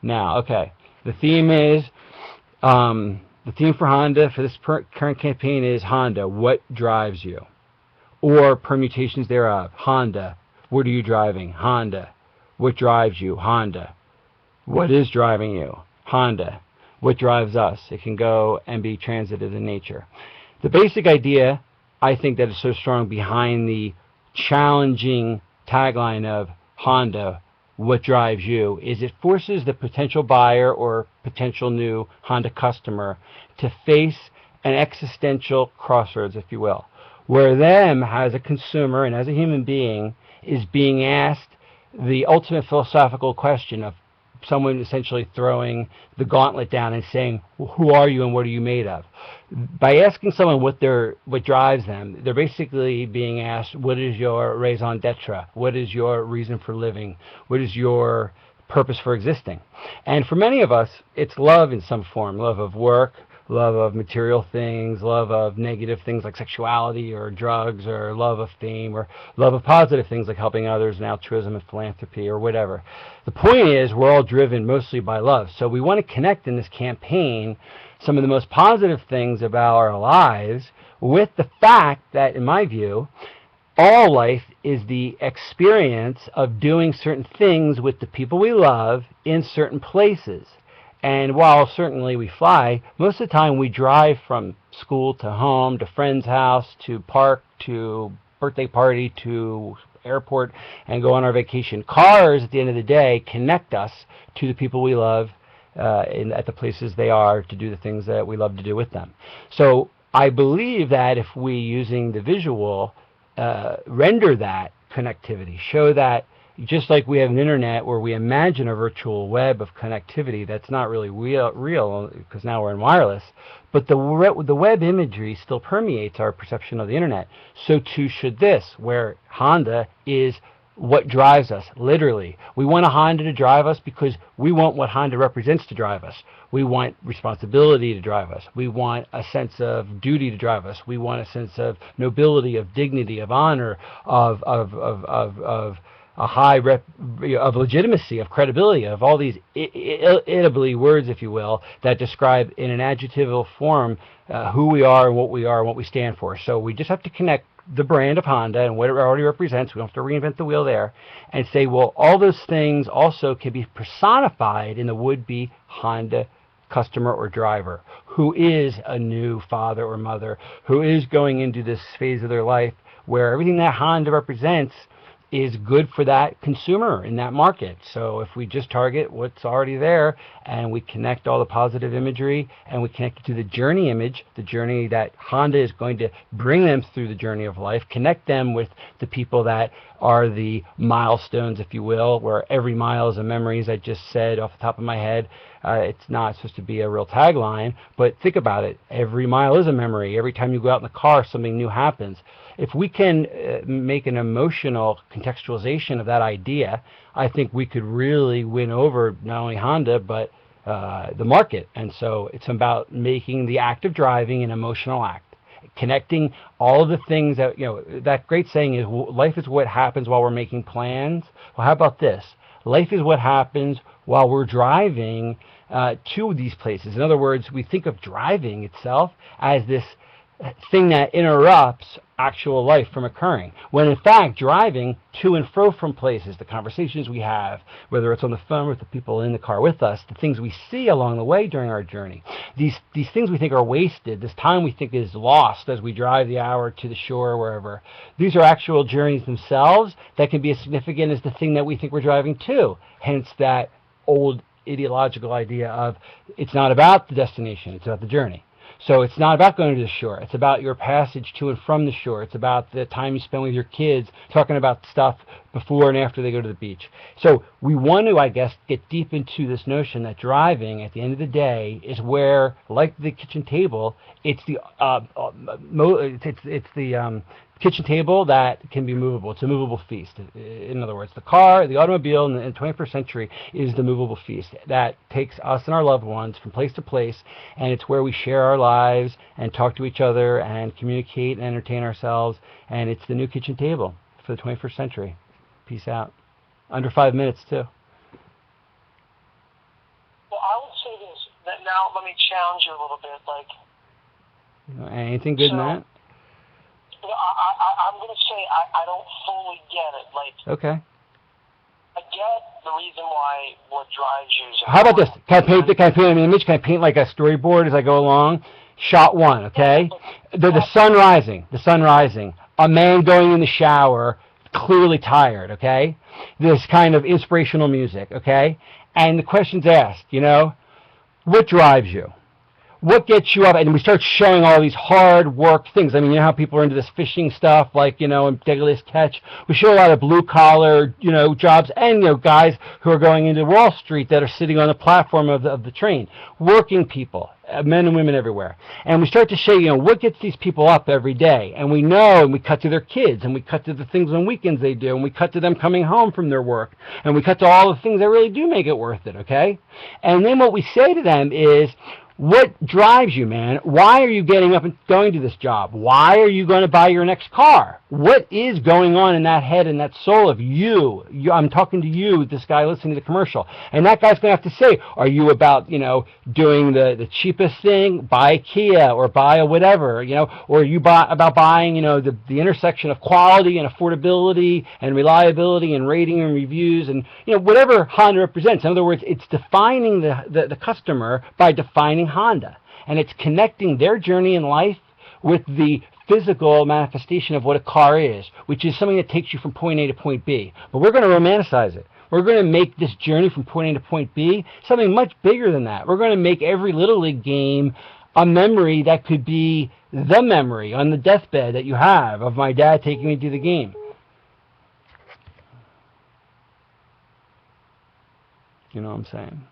Now, okay, the theme is the theme for Honda for this current campaign is Honda. What drives you? Or permutations thereof. Honda. What are you driving? Honda. What drives you? Honda. What is driving you? Honda. What drives us? It can go and be transitive in nature. The basic idea, I think, that is so strong behind the challenging tagline of Honda, what drives you, is it forces the potential buyer or potential new Honda customer to face an existential crossroads, if you will, where them as a consumer and as a human being is being asked the ultimate philosophical question of someone essentially throwing the gauntlet down and saying, well, who are you and what are you made of? By asking someone what drives them, they're basically being asked, what is your raison d'etre? What is your reason for living? What is your purpose for existing? And for many of us, it's love in some form, love of work, love of material things, love of negative things like sexuality or drugs, or love of fame, or love of positive things like helping others and altruism and philanthropy or whatever. The point is, we're all driven mostly by love. So we want to connect in this campaign some of the most positive things about our lives with the fact that, in my view, all life is the experience of doing certain things with the people we love in certain places. And while certainly we fly, most of the time we drive from school to home, to friend's house, to park, to birthday party, to airport, and go on our vacation. Cars, at the end of the day, connect us to the people we love at the places they are to do the things that we love to do with them. So I believe that if we, using the visual, render that connectivity, show that just like we have an internet where we imagine a virtual web of connectivity that's not really real because now we're in wireless, but the web imagery still permeates our perception of the internet. So too should this, where Honda is what drives us, literally. We want a Honda to drive us because we want what Honda represents to drive us. We want responsibility to drive us. We want a sense of duty to drive us. We want a sense of nobility, of dignity, of honor, of a high of legitimacy, of credibility, of all these itably words, if you will, that describe in an adjectival form who we are and what we stand for. So we just have to connect the brand of Honda and what it already represents. We don't have to reinvent the wheel there, and say, well, all those things also can be personified in the would-be Honda customer or driver who is a new father or mother, who is going into this phase of their life where everything that Honda represents is good for that consumer in that market. So if we just target what's already there and we connect all the positive imagery and we connect it to the journey image, the journey that Honda is going to bring them through the journey of life, connect them with the people that are the milestones, if you will, where every mile is a memory, as I just said off the top of my head. It's not supposed to be a real tagline, but think about it. Every mile is a memory. Every time you go out in the car, something new happens. If we can make an emotional contextualization of that idea, I think we could really win over not only Honda, but the market. And so it's about making the act of driving an emotional act, connecting all of the things that, that great saying is, life is what happens while we're making plans. Well, how about this? Life is what happens while we're driving to these places. In other words, we think of driving itself as this thing that interrupts actual life from occurring, when in fact driving to and fro from places, the conversations we have, whether it's on the phone with the people in the car with us, the things we see along the way during our journey, these things we think are wasted, this time we think is lost as we drive the hour to the shore or wherever, these are actual journeys themselves that can be as significant as the thing that we think we're driving to. Hence that old ideological idea of it's not about the destination, it's about the journey. So it's not about going to the shore. It's about your passage to and from the shore. It's about the time you spend with your kids talking about stuff before and after they go to the beach. So we want to, I guess, get deep into this notion that driving, at the end of the day, is where, like the kitchen table, it's the kitchen table that can be movable. It's a movable feast. In other words, the car, the automobile in the 21st century is the movable feast that takes us and our loved ones from place to place, and it's where we share our lives and talk to each other and communicate and entertain ourselves, and it's the new kitchen table for the 21st century. Peace out. Under 5 minutes, too. say this. Now let me challenge you a little bit. Like, anything good in that? I'm going to say I don't fully get it. Like, okay. I get the reason why what drives you. How about this? Can I paint an image? Can I paint like a storyboard as I go along? Shot one, okay? The sun rising. The sun rising. A man going in the shower, clearly tired, okay? This kind of inspirational music, okay? And the question's asked, what drives you? What gets you up? And we start showing all these hard work things. I mean, you know how people are into this fishing stuff, like, and Deadliest Catch. We show a lot of blue collar, jobs, and, guys who are going into Wall Street that are sitting on the platform of the train. Working people, men and women everywhere. And we start to show, what gets these people up every day. And we know, and we cut to their kids, and we cut to the things on weekends they do, and we cut to them coming home from their work, and we cut to all the things that really do make it worth it, okay? And then what we say to them is, what drives you, man? Why are you getting up and going to this job? Why are you going to buy your next car? What is going on in that head and that soul of you? I'm talking to you, this guy listening to the commercial. And that guy's going to have to say, are you about, doing the cheapest thing, buy Kia or buy a whatever, or are you about buying, the intersection of quality and affordability and reliability and rating and reviews and, whatever Honda represents. In other words, it's defining the customer by defining Honda, and it's connecting their journey in life with the physical manifestation of what a car is, which is something that takes you from point A to point B. But we're going to romanticize it. We're going to make this journey from point A to point B something much bigger than that. We're going to make every Little League game a memory that could be the memory on the deathbed that you have of my dad taking me to the game. You know what I'm saying?